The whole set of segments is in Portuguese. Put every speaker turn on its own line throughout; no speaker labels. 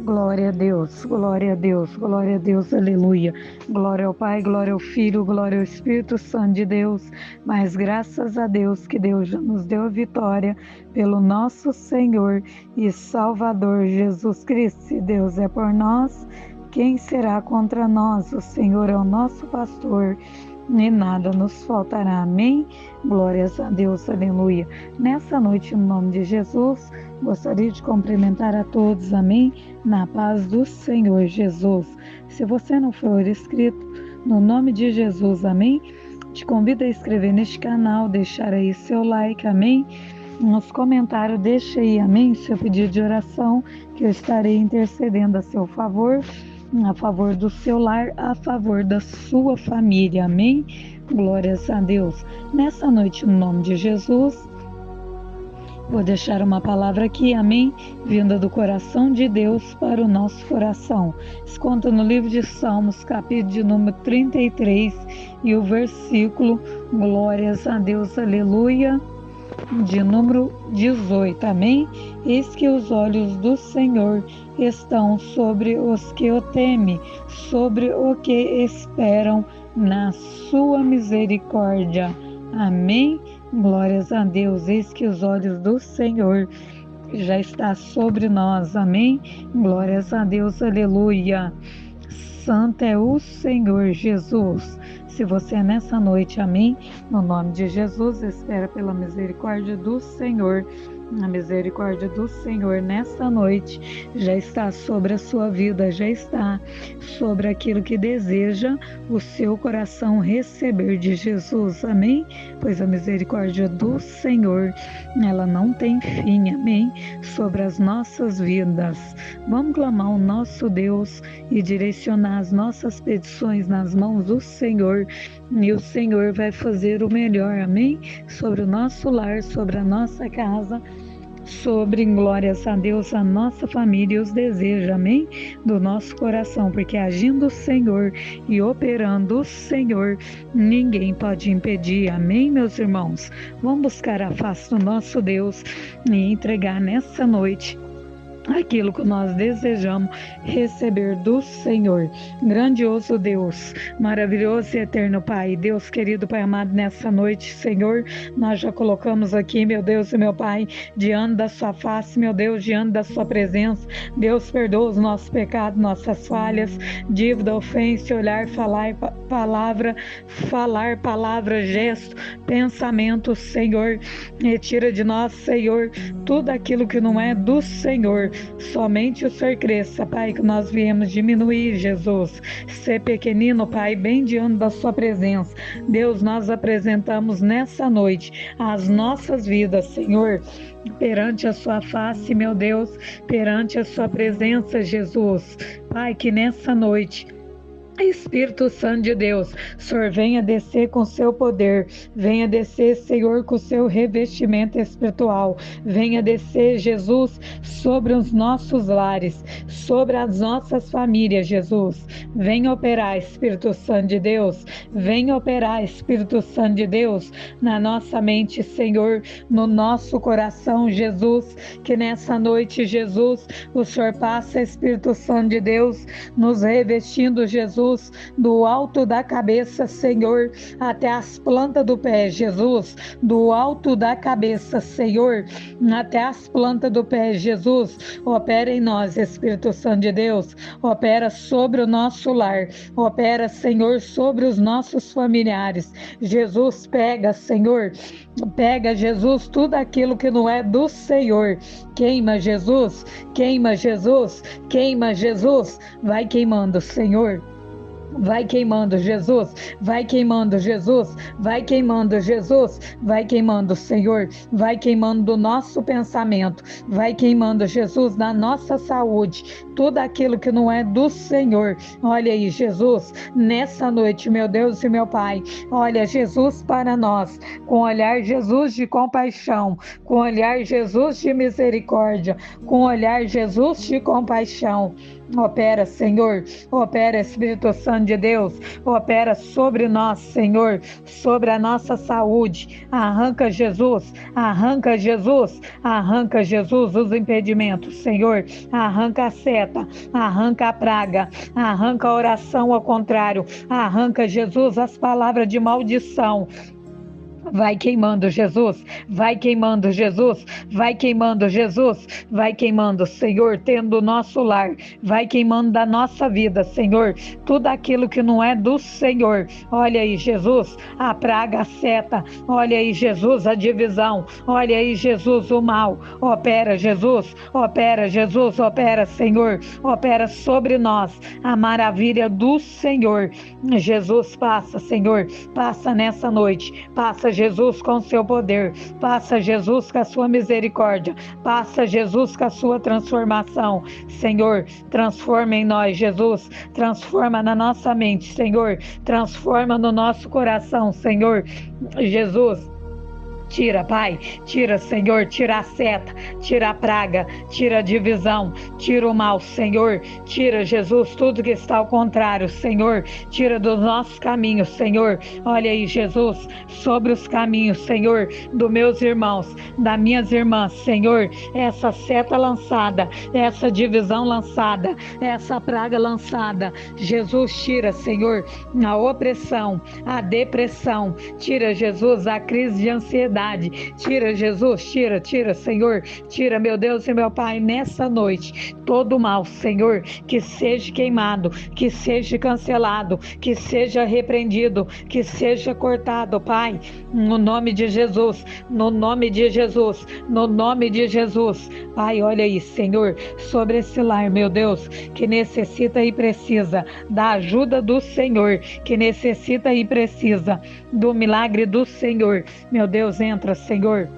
Glória a Deus, glória a Deus, glória a Deus, aleluia. Glória ao Pai, glória ao Filho, glória ao Espírito Santo de Deus. Mas graças a Deus que Deus já nos deu a vitória pelo nosso Senhor e Salvador Jesus Cristo. Se Deus é por nós, quem será contra nós? O Senhor é o nosso pastor e nada nos faltará. Amém? Glórias a Deus, aleluia. Nessa noite, no nome de Jesus, gostaria de cumprimentar a todos, amém? Na paz do Senhor Jesus. Se você não for inscrito, no nome de Jesus, amém? Te convido a inscrever neste canal, deixar aí seu like, amém? Nos comentários, deixe aí, amém? Seu pedido de oração, que eu estarei intercedendo a seu favor, a favor do seu lar, a favor da sua família, amém? Glórias a Deus. Nessa noite, no nome de Jesus, vou deixar uma palavra aqui, amém? Vinda do coração de Deus para o nosso coração. Se conta no livro de Salmos, capítulo de número 33 e o versículo, glórias a Deus, aleluia, de número 18, amém? Eis que os olhos do Senhor estão sobre os que o temem, sobre o que esperam na sua misericórdia. Amém? Glórias a Deus, eis que os olhos do Senhor já está sobre nós, amém? Glórias a Deus, aleluia. Santo é o Senhor Jesus. Se você nessa noite, amém? No nome de Jesus, espera pela misericórdia do Senhor. A misericórdia do Senhor nessa noite já está sobre a sua vida, já está sobre aquilo que deseja o seu coração receber de Jesus, amém? Pois a misericórdia do Senhor, ela não tem fim, amém? Sobre as nossas vidas. Vamos clamar o nosso Deus e direcionar as nossas petições nas mãos do Senhor, e o Senhor vai fazer o melhor, amém? Sobre o nosso lar, sobre a nossa casa, sobre, glórias a Deus, a nossa família e os desejos, amém? Do nosso coração, porque agindo o Senhor e operando o Senhor, ninguém pode impedir, amém, meus irmãos? Vamos buscar a face do nosso Deus e entregar nessa noite aquilo que nós desejamos receber do Senhor. Grandioso Deus, maravilhoso e eterno Pai, Deus querido, Pai amado, nessa noite, Senhor, nós já colocamos aqui, meu Deus e meu Pai, diante da sua face, meu Deus, diante da sua presença. Deus, perdoa os nossos pecados, nossas falhas, dívida, ofensa, olhar, falar palavra, gesto, pensamento, Senhor. Retira de nós, Senhor, tudo aquilo que não é do Senhor. Somente o Senhor cresça, Pai, que nós viemos diminuir, Jesus. Ser pequenino, Pai, bem diante da sua presença. Deus, nós apresentamos nessa noite as nossas vidas, Senhor, perante a sua face, meu Deus, perante a sua presença, Jesus. Pai, que nessa noite, Espírito Santo de Deus, o Senhor venha descer com seu poder, venha descer, Senhor, com seu revestimento espiritual, venha descer, Jesus, sobre os nossos lares, sobre as nossas famílias, Jesus. Venha operar, Espírito Santo de Deus, venha operar, Espírito Santo de Deus, na nossa mente, Senhor, no nosso coração, Jesus, que nessa noite, Jesus, o Senhor passa, Espírito Santo de Deus, nos revestindo, Jesus, do alto da cabeça, Senhor, até as plantas do pé, Jesus, do alto da cabeça, Senhor, até as plantas do pé, Jesus. Opera em nós, Espírito Santo de Deus, opera sobre o nosso lar, opera, Senhor, sobre os nossos familiares. Jesus, pega, Senhor, pega, Jesus, tudo aquilo que não é do Senhor. Queima, Jesus, queima, Jesus, queima, Jesus, vai queimando, Senhor. Vai queimando, Jesus, vai queimando, Jesus, vai queimando, Jesus, vai queimando, Senhor, vai queimando do nosso pensamento, vai queimando, Jesus, da nossa saúde, tudo aquilo que não é do Senhor. Olha aí, Jesus, nessa noite, meu Deus e meu Pai, olha, Jesus, para nós, com olhar, Jesus, de compaixão, com olhar, Jesus, de misericórdia, com olhar, Jesus, de compaixão. Opera, Senhor, opera, Espírito Santo de Deus, opera sobre nós, Senhor, sobre a nossa saúde. Arranca, Jesus, arranca, Jesus, arranca, Jesus, os impedimentos, Senhor, arranca a seta, arranca a praga, arranca a oração ao contrário, arranca, Jesus, as palavras de maldição. Vai queimando, Jesus, vai queimando, Jesus, vai queimando, Jesus, vai queimando, Senhor, tendo o nosso lar, vai queimando da nossa vida, Senhor, tudo aquilo que não é do Senhor. Olha aí, Jesus, a praga, a seta, olha aí, Jesus, a divisão, olha aí, Jesus, o mal. Opera, Jesus, opera, Jesus, opera, Senhor, opera sobre nós a maravilha do Senhor. Jesus, passa, Senhor, passa nessa noite, passa, Jesus, com seu poder, passa, Jesus, com a sua misericórdia, passa, Jesus, com a sua transformação. Senhor, transforma em nós, Jesus, transforma na nossa mente, Senhor, transforma no nosso coração, Senhor, Jesus. Tira, Pai, tira, Senhor, tira a seta, tira a praga, tira a divisão, tira o mal, Senhor, tira, Jesus, tudo que está ao contrário, Senhor, tira dos nossos caminhos, Senhor. Olha aí, Jesus, sobre os caminhos, Senhor, dos meus irmãos, das minhas irmãs, Senhor, essa seta lançada, essa divisão lançada, essa praga lançada, Jesus, tira, Senhor, a opressão, a depressão, tira, Jesus, a crise de ansiedade. Tira, Jesus, tira, Senhor, tira, meu Deus e meu Pai, nessa noite, todo mal, Senhor, que seja queimado, que seja cancelado, que seja repreendido, que seja cortado, Pai, no nome de Jesus, no nome de Jesus, no nome de Jesus. Pai, olha aí, Senhor, sobre esse lar, meu Deus, que necessita e precisa da ajuda do Senhor, que necessita e precisa do milagre do Senhor. Meu Deus, entra, Senhor.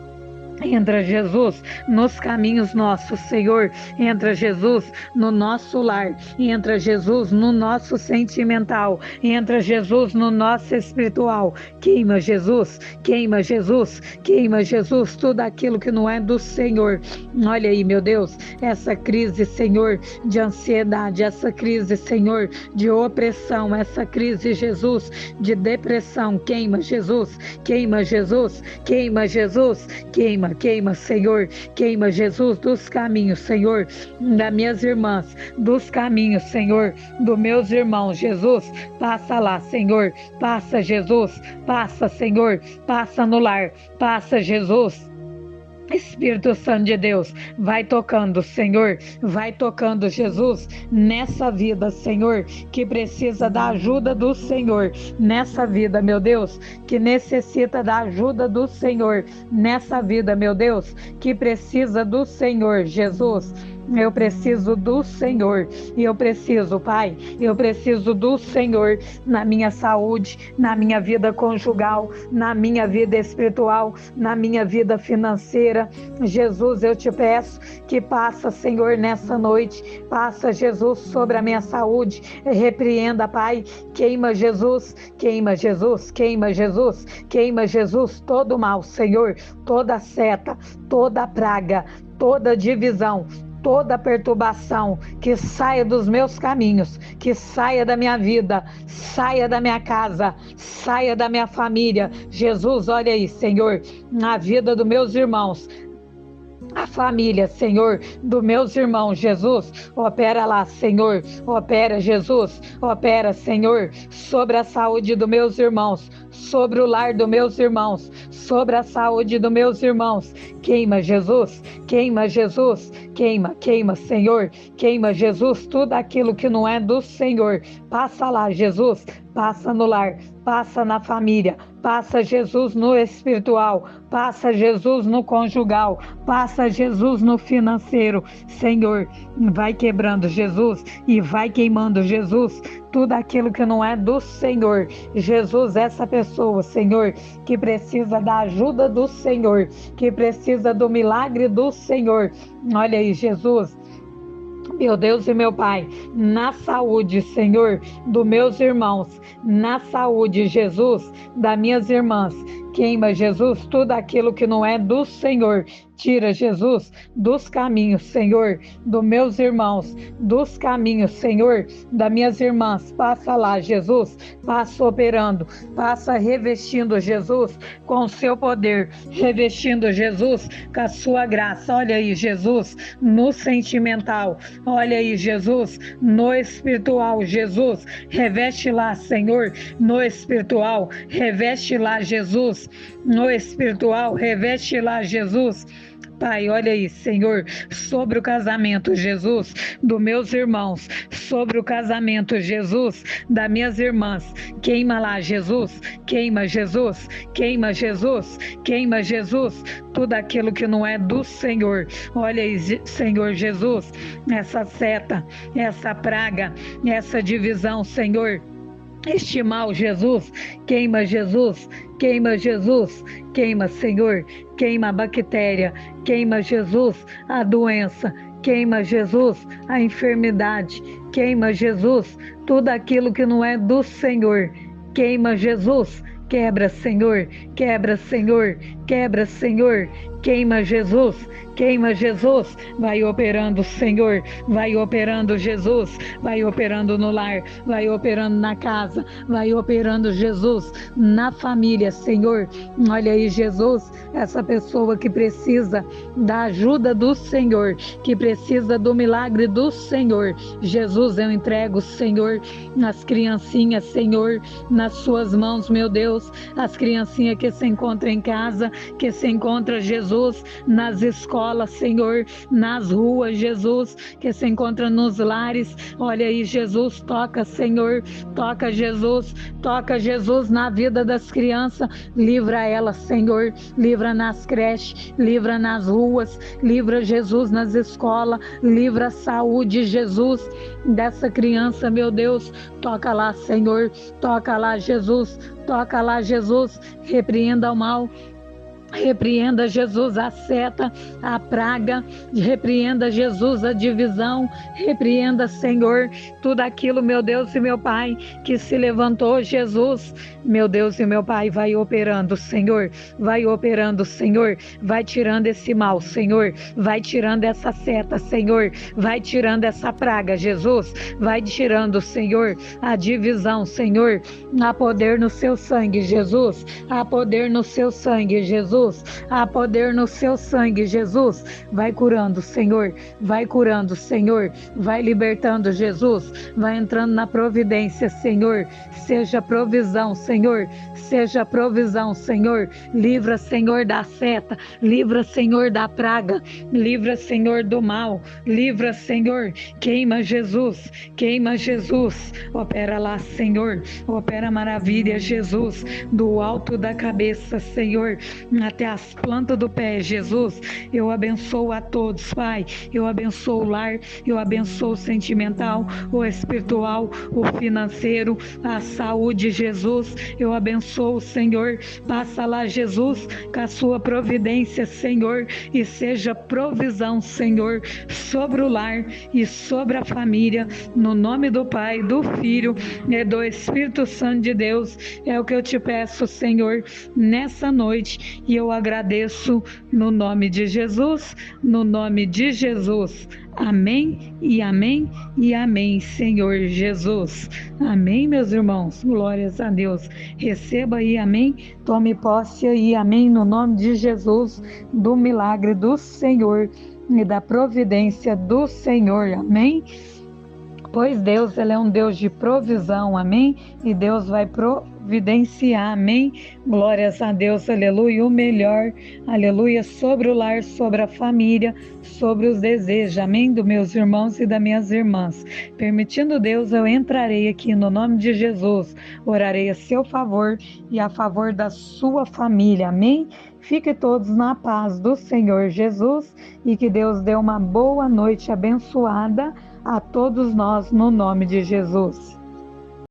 Entra, Jesus, nos caminhos nossos, Senhor. Entra, Jesus, no nosso lar. Entra, Jesus, no nosso sentimental. Entra, Jesus, no nosso espiritual. Queima, Jesus, queima, Jesus, queima, Jesus, tudo aquilo que não é do Senhor. Olha aí, meu Deus, essa crise, Senhor, de ansiedade, essa crise, Senhor, de opressão, essa crise, Jesus, de depressão. Queima, Jesus, queima, Jesus, queima, Jesus, queima. Queima, Senhor, queima, Jesus, dos caminhos, Senhor, das minhas irmãs, dos caminhos, Senhor, dos meus irmãos, Jesus, passa lá, Senhor, passa, Jesus, passa, Senhor, passa no lar, passa, Jesus. Espírito Santo de Deus, vai tocando, Senhor, vai tocando, Jesus, nessa vida, Senhor, que precisa da ajuda do Senhor, nessa vida, meu Deus, que necessita da ajuda do Senhor, nessa vida, meu Deus, que precisa do Senhor, Jesus. Eu preciso do Senhor, e eu preciso, Pai, eu preciso do Senhor na minha saúde, na minha vida conjugal, na minha vida espiritual, na minha vida financeira. Jesus, eu te peço que passa, Senhor, nessa noite, passa, Jesus, sobre a minha saúde, repreenda, Pai, queima, Jesus, queima, Jesus, queima, Jesus, queima, Jesus, todo mal, Senhor, toda seta, toda praga, toda divisão, toda perturbação, que saia dos meus caminhos, que saia da minha vida, saia da minha casa, saia da minha família. Jesus, olha aí, Senhor, na vida dos meus irmãos, a família, Senhor, dos meus irmãos, Jesus, opera lá, Senhor, opera, Jesus, opera, Senhor, sobre a saúde dos meus irmãos, sobre o lar dos meus irmãos, sobre a saúde dos meus irmãos. Queima, Jesus, queima, Jesus, queima, queima, Senhor, queima, Jesus, tudo aquilo que não é do Senhor. Passa lá, Jesus, passa no lar, passa na família, passa, Jesus, no espiritual, passa, Jesus, no conjugal, passa, Jesus, no financeiro. Senhor, vai quebrando, Jesus, e vai queimando, Jesus, tudo aquilo que não é do Senhor. Jesus, essa pessoa, Senhor, que precisa da ajuda do Senhor, que precisa do milagre do Senhor. Olha aí, Jesus, meu Deus e meu Pai, na saúde, Senhor, dos meus irmãos, na saúde, Jesus, das minhas irmãs, Queima, Jesus, tudo aquilo que não é do Senhor. Tira, Jesus, dos caminhos, Senhor, dos meus irmãos, dos caminhos, Senhor, das minhas irmãs. Passa lá, Jesus, passa operando, passa revestindo, Jesus, com o seu poder, revestindo, Jesus, com a sua graça. Olha aí, Jesus, no sentimental, olha aí, Jesus, no espiritual, Jesus, reveste lá, Senhor, no espiritual, reveste lá, Jesus, no espiritual, reveste lá, Jesus. Pai, olha aí, Senhor, sobre o casamento, Jesus, dos meus irmãos, sobre o casamento, Jesus, das minhas irmãs. Queima lá, Jesus, queima, Jesus, queima, Jesus, queima, Jesus, tudo aquilo que não é do Senhor. Olha aí, Senhor Jesus, essa seta, essa praga, essa divisão, Senhor. Este mal, Jesus, queima, Jesus, queima, Jesus, queima, Senhor, queima a bactéria, queima, Jesus, a doença, queima, Jesus, a enfermidade, queima, Jesus, tudo aquilo que não é do Senhor, queima, Jesus, quebra, Senhor, quebra, Senhor, quebra, Senhor, queima, Jesus, queima, Jesus, vai operando, Senhor, vai operando, Jesus, vai operando no lar, vai operando na casa, vai operando, Jesus, na família, Senhor. Olha aí, Jesus, essa pessoa que precisa da ajuda do Senhor, que precisa do milagre do Senhor. Jesus, eu entrego, Senhor, as criancinhas, Senhor, nas suas mãos, meu Deus, as criancinhas que se encontram em casa, que se encontram, Jesus, nas escolas, Senhor, nas ruas, Jesus, que se encontram nos lares. Olha aí, Jesus, toca, Senhor, toca, Jesus, na vida das crianças, livra elas, Senhor, livra nas creches, livra nas ruas, livra, Jesus, nas escolas, livra a saúde, Jesus, dessa criança, meu Deus, toca lá, Senhor, toca lá, Jesus, toca lá, Jesus, repreenda o mal. Repreenda, Jesus, a seta, a praga, repreenda, Jesus, a divisão, repreenda, Senhor, tudo aquilo, meu Deus e meu Pai, que se levantou, Jesus, meu Deus e meu Pai, vai operando, Senhor, vai tirando esse mal, Senhor, vai tirando essa seta, Senhor, vai tirando essa praga, Jesus, vai tirando, Senhor, a divisão, Senhor, há poder no seu sangue, Jesus, há poder no seu sangue, Jesus, há poder no seu sangue, Jesus, vai curando, Senhor, vai libertando, Jesus, vai entrando na providência, Senhor, seja provisão, Senhor, livra, Senhor, da seta, livra, Senhor, da praga, livra, Senhor, do mal, livra, Senhor, queima, Jesus, opera lá, Senhor, opera maravilha, Jesus, do alto da cabeça, Senhor, até as plantas do pé, Jesus, eu abençoo a todos, Pai, eu abençoo o lar, eu abençoo o sentimental, o espiritual, o financeiro, a saúde, Jesus, eu abençoo, Senhor, passa lá, Jesus, com a sua providência, Senhor, e seja provisão, Senhor, sobre o lar e sobre a família, no nome do Pai, do Filho e do Espírito Santo de Deus, é o que eu te peço, Senhor, nessa noite, e eu agradeço no nome de Jesus, amém e amém e amém, Senhor Jesus, amém, meus irmãos, glórias a Deus, receba aí, amém, tome posse aí, amém, no nome de Jesus, do milagre do Senhor e da providência do Senhor, amém. Pois Deus, Ele é um Deus de provisão, amém? E Deus vai providenciar, amém? Glórias a Deus, aleluia, o melhor, aleluia, sobre o lar, sobre a família, sobre os desejos, amém? Dos meus irmãos e das minhas irmãs. Permitindo Deus, eu entrarei aqui no nome de Jesus, orarei a seu favor e a favor da sua família, amém? Fiquem todos na paz do Senhor Jesus e que Deus dê uma boa noite abençoada a todos nós, no nome de Jesus.